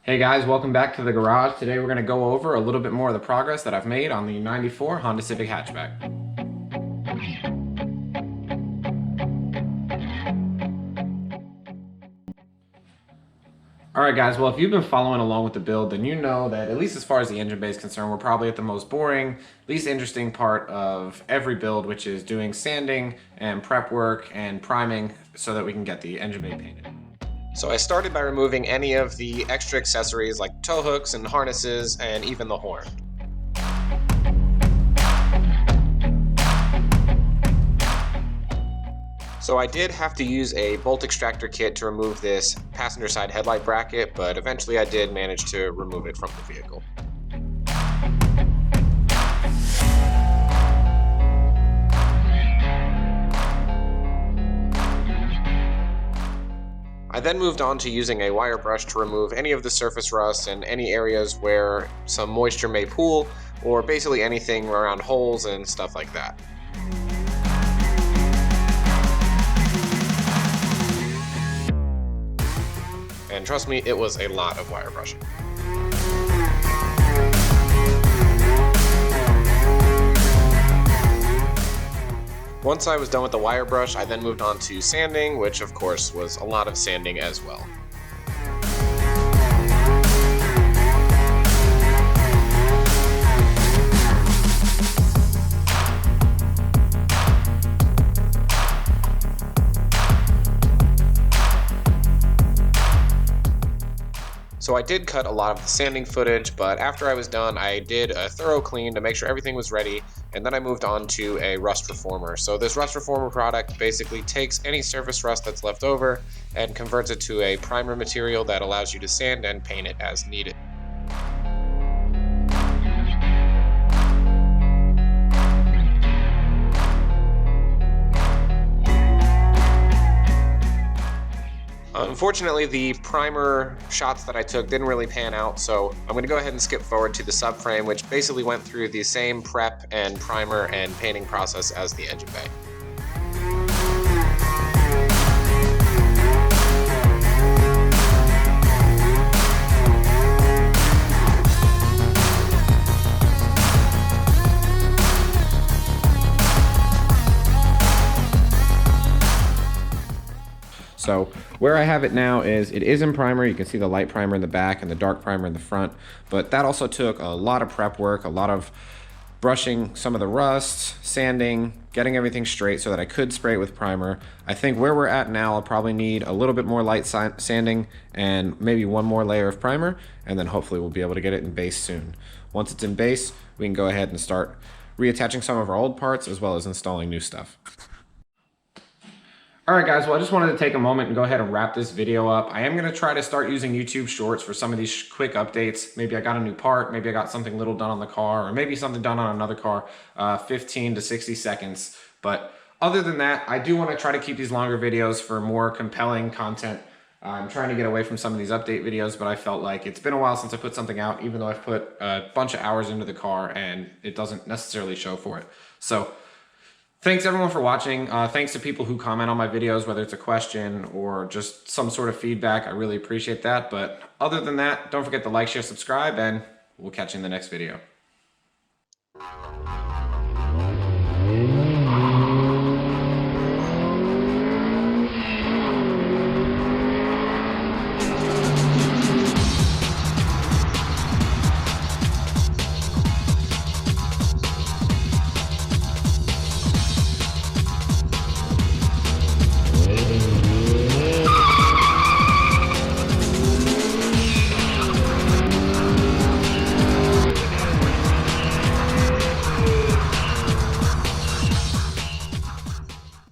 Hey guys, welcome back to the garage. Today we're going to go over a little bit more of the progress that I've made on the 94 Honda Civic hatchback. Alright guys, well if you've been following along with the build, then you know that at least as far as the engine bay is concerned, we're probably at the most boring, least interesting part of every build, which is doing sanding and prep work and priming so that we can get the engine bay painted. So I started by removing any of the extra accessories like tow hooks and harnesses and even the horn. So I did have to use a bolt extractor kit to remove this passenger side headlight bracket, but eventually I did manage to remove it from the vehicle. I then moved on to using a wire brush to remove any of the surface rust and any areas where some moisture may pool, or basically anything around holes and stuff like that. And trust me, it was a lot of wire brushing. Once I was done with the wire brush, I then moved on to sanding, which of course was a lot of sanding as well. So I did cut a lot of the sanding footage, but after I was done, I did a thorough clean to make sure everything was ready, and then I moved on to a rust reformer. So this rust reformer product basically takes any surface rust that's left over and converts it to a primer material that allows you to sand and paint it as needed. Unfortunately, the primer shots that I took didn't really pan out, so I'm going to go ahead and skip forward to the subframe, which basically went through the same prep and primer and painting process as the engine bay. So where I have it now is it is in primer. You can see the light primer in the back and the dark primer in the front, but that also took a lot of prep work, a lot of brushing some of the rust, sanding, getting everything straight so that I could spray it with primer. I think where we're at now, I'll probably need a little bit more light sanding and maybe one more layer of primer, and then hopefully we'll be able to get it in base soon. Once it's in base, we can go ahead and start reattaching some of our old parts as well as installing new stuff. Alright guys, well I just wanted to take a moment and go ahead and wrap this video up. I am going to try to start using YouTube Shorts for some of these quick updates. Maybe I got a new part, maybe I got something little done on the car, or maybe something done on another car, 15 to 60 seconds. But other than that, I do want to try to keep these longer videos for more compelling content. I'm trying to get away from some of these update videos, but I felt like it's been a while since I put something out, even though I've put a bunch of hours into the car and it doesn't necessarily show for it. So thanks everyone for watching. Thanks to people who comment on my videos, whether it's a question or just some sort of feedback. I really appreciate that. But other than that, don't forget to like, share, subscribe, and we'll catch you in the next video.